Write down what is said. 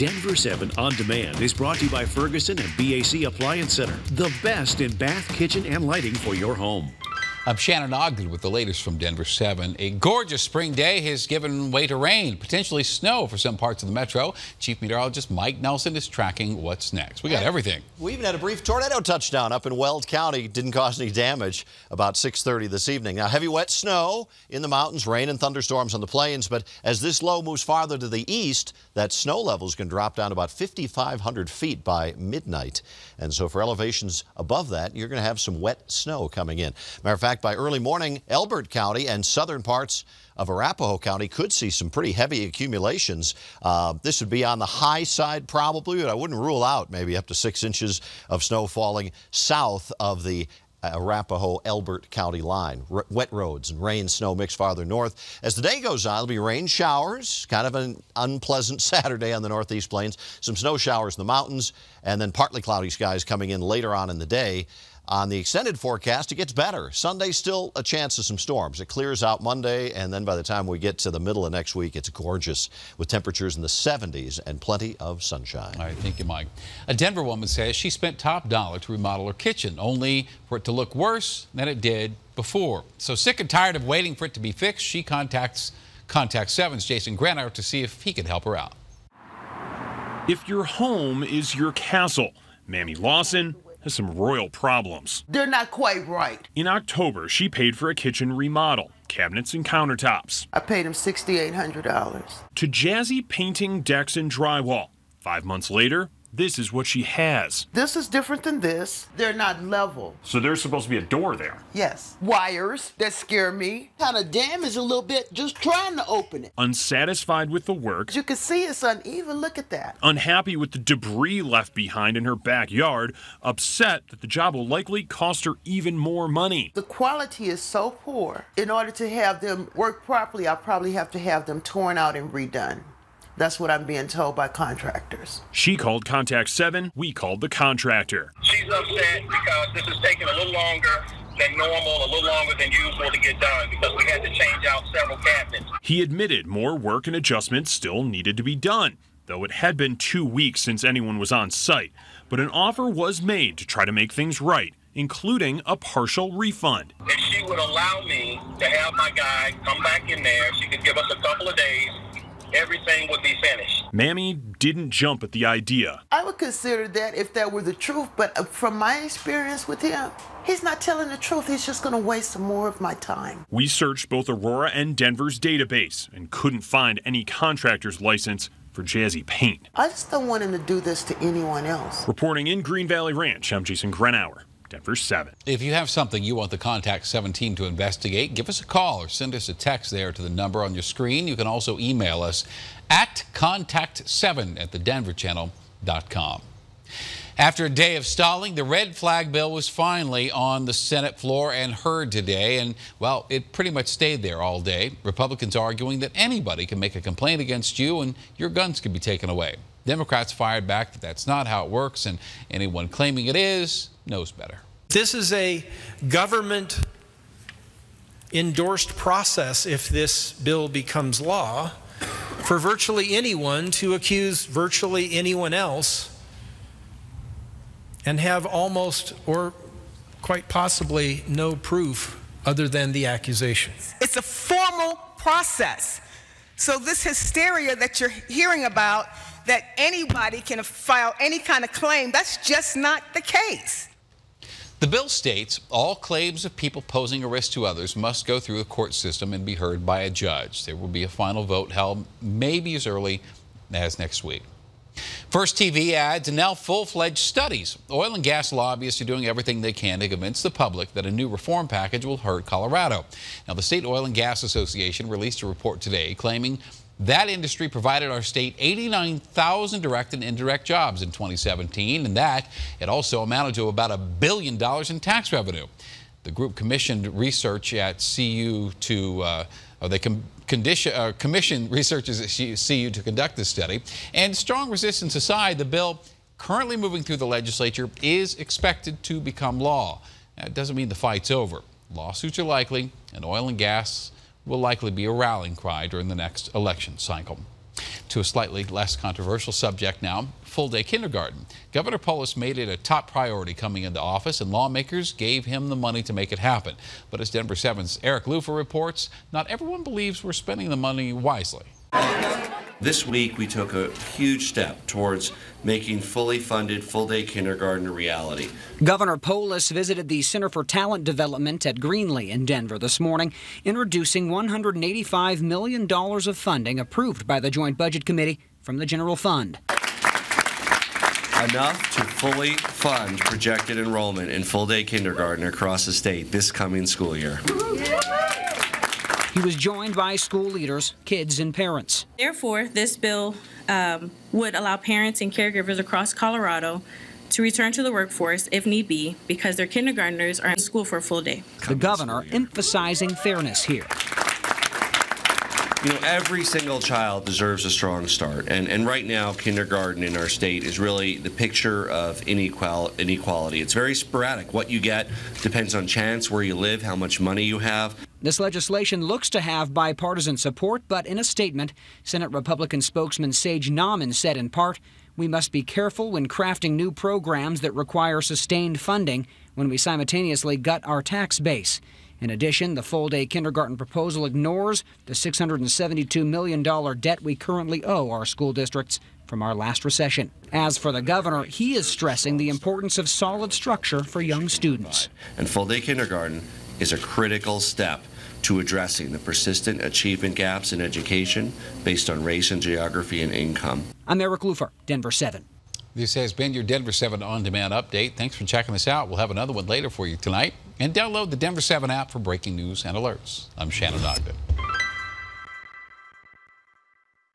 Denver 7 On Demand is brought to you by Ferguson and BAC Appliance Center, the best in bath, kitchen, and lighting for your home. I'm Shannon Ogden with the latest from Denver 7. A gorgeous spring day has given way to rain, potentially snow for some parts of the metro. Chief Meteorologist Mike Nelson is tracking what's next. We got everything. We even had a brief tornado touchdown up in Weld County. Didn't cause any damage about 6:30 this evening. Now, heavy wet snow in the mountains, rain and thunderstorms on the plains. But as this low moves farther to the east, that snow level is going to drop down about 5,500 feet by midnight. And so for elevations above that, you're going to have some wet snow coming in. Matter of fact, by early morning, Elbert County and southern parts of Arapahoe County could see some pretty heavy accumulations. This would be on the high side probably, but I wouldn't rule out maybe up to 6 inches of snow falling south of the Arapahoe-Elbert County line. Wet roads and rain, snow mix farther north. As the day goes on, there'll be rain showers, kind of an unpleasant Saturday on the northeast plains. Some snow showers in the mountains, and then partly cloudy skies coming in later on in the day. On the extended forecast, it gets better. Sunday, still a chance of some storms. It clears out Monday, and then by the time we get to the middle of next week, it's gorgeous with temperatures in the 70s and plenty of sunshine. All right, thank you, Mike. A Denver woman says she spent top dollar to remodel her kitchen, only for it to look worse than it did before. So sick and tired of waiting for it to be fixed, she contacts Contact 7's Jason Grenauer to see if he could help her out. If your home is your castle, Mamie Lawson has some royal problems. They're not quite right. In October, she paid for a kitchen remodel, cabinets and countertops. I paid him $6,800. To jazzy painting, decks, and drywall. 5 months later, this is what she has. This is different than this. They're not level. So there's supposed to be a door there. Yes. Wires that scare me. Kind of damaged a little bit just trying to open it. Unsatisfied with the work. As you can see, it's uneven. Look at that. Unhappy with the debris left behind in her backyard. Upset that the job will likely cost her even more money. The quality is so poor. In order to have them work properly, I'll probably have to have them torn out and redone. That's what I'm being told by contractors. She called Contact 7. We called the contractor. She's upset because this is taking a little longer than normal, a little longer than usual to get done because we had to change out several cabinets. He admitted more work and adjustments still needed to be done, though it had been 2 weeks since anyone was on site. But an offer was made to try to make things right, including a partial refund. If she would allow me to have my guy come back in there, she could give us a couple of days, everything would be finished. Mamie didn't jump at the idea. I would consider that if that were the truth, but from my experience with him, he's not telling the truth. He's just going to waste some more of my time. We searched both Aurora and Denver's database and couldn't find any contractor's license for jazzy paint. I just don't want him to do this to anyone else. Reporting in Green Valley Ranch, I'm Jason Grenauer, Denver 7. If you have something you want the Contact 7 team to investigate, give us a call or send us a text there to the number on your screen. You can also email us at contact7@thedenverchannel.com. After a day of stalling, the red flag bill was finally on the Senate floor and heard today. And, well, it pretty much stayed there all day. Republicans arguing that anybody can make a complaint against you and your guns can be taken away. Democrats fired back that that's not how it works, and anyone claiming it is knows better. This is a government-endorsed process, if this bill becomes law, for virtually anyone to accuse virtually anyone else and have almost or quite possibly no proof other than the accusation. It's a formal process. So this hysteria that you're hearing about, that anybody can file any kind of claim, that's just not the case. The bill states all claims of people posing a risk to others must go through the court system and be heard by a judge. There will be a final vote held maybe as early as next week. First TV ads and now full-fledged studies. Oil and gas lobbyists are doing everything they can to convince the public that a new reform package will hurt Colorado. Now, the State Oil and Gas Association released a report today claiming that industry provided our state 89,000 direct and indirect jobs in 2017, and that it also amounted to about $1 billion in tax revenue. The group commissioned research at CU to commissioned researchers at CU to conduct this study. And strong resistance aside, the bill currently moving through the legislature is expected to become law. That doesn't mean the fight's over. Lawsuits are likely, and oil and gas will likely be a rallying cry during the next election cycle. To a slightly less controversial subject now, full-day kindergarten. Governor Polis made it a top priority coming into office, and lawmakers gave him the money to make it happen. But as Denver 7's Eric Lufer reports, not everyone believes we're spending the money wisely. This week, we took a huge step towards making fully funded full-day kindergarten a reality. Governor Polis visited the Center for Talent Development at Greenlee in Denver this morning, introducing $185 million of funding approved by the Joint Budget Committee from the General Fund. Enough to fully fund projected enrollment in full-day kindergarten across the state this coming school year. He was joined by school leaders, kids, and parents. Therefore, this bill would allow parents and caregivers across Colorado to return to the workforce if need be because their kindergartners are in school for a full day. The governor emphasizing fairness here. You know, every single child deserves a strong start, and right now kindergarten in our state is really the picture of inequality. It's very sporadic. What you get depends on chance, where you live, how much money you have. This legislation looks to have bipartisan support, but in a statement, Senate Republican spokesman Sage Nauman said in part, "We must be careful when crafting new programs that require sustained funding when we simultaneously gut our tax base." In addition, the full-day kindergarten proposal ignores the $672 million debt we currently owe our school districts from our last recession. As for the governor, he is stressing the importance of solid structure for young students. And full-day kindergarten is a critical step to addressing the persistent achievement gaps in education based on race and geography and income. I'm Eric Lufer, Denver 7. This has been your Denver 7 on-demand update. Thanks for checking this out. We'll have another one later for you tonight. And download the Denver 7 app for breaking news and alerts. I'm Shannon Ogden.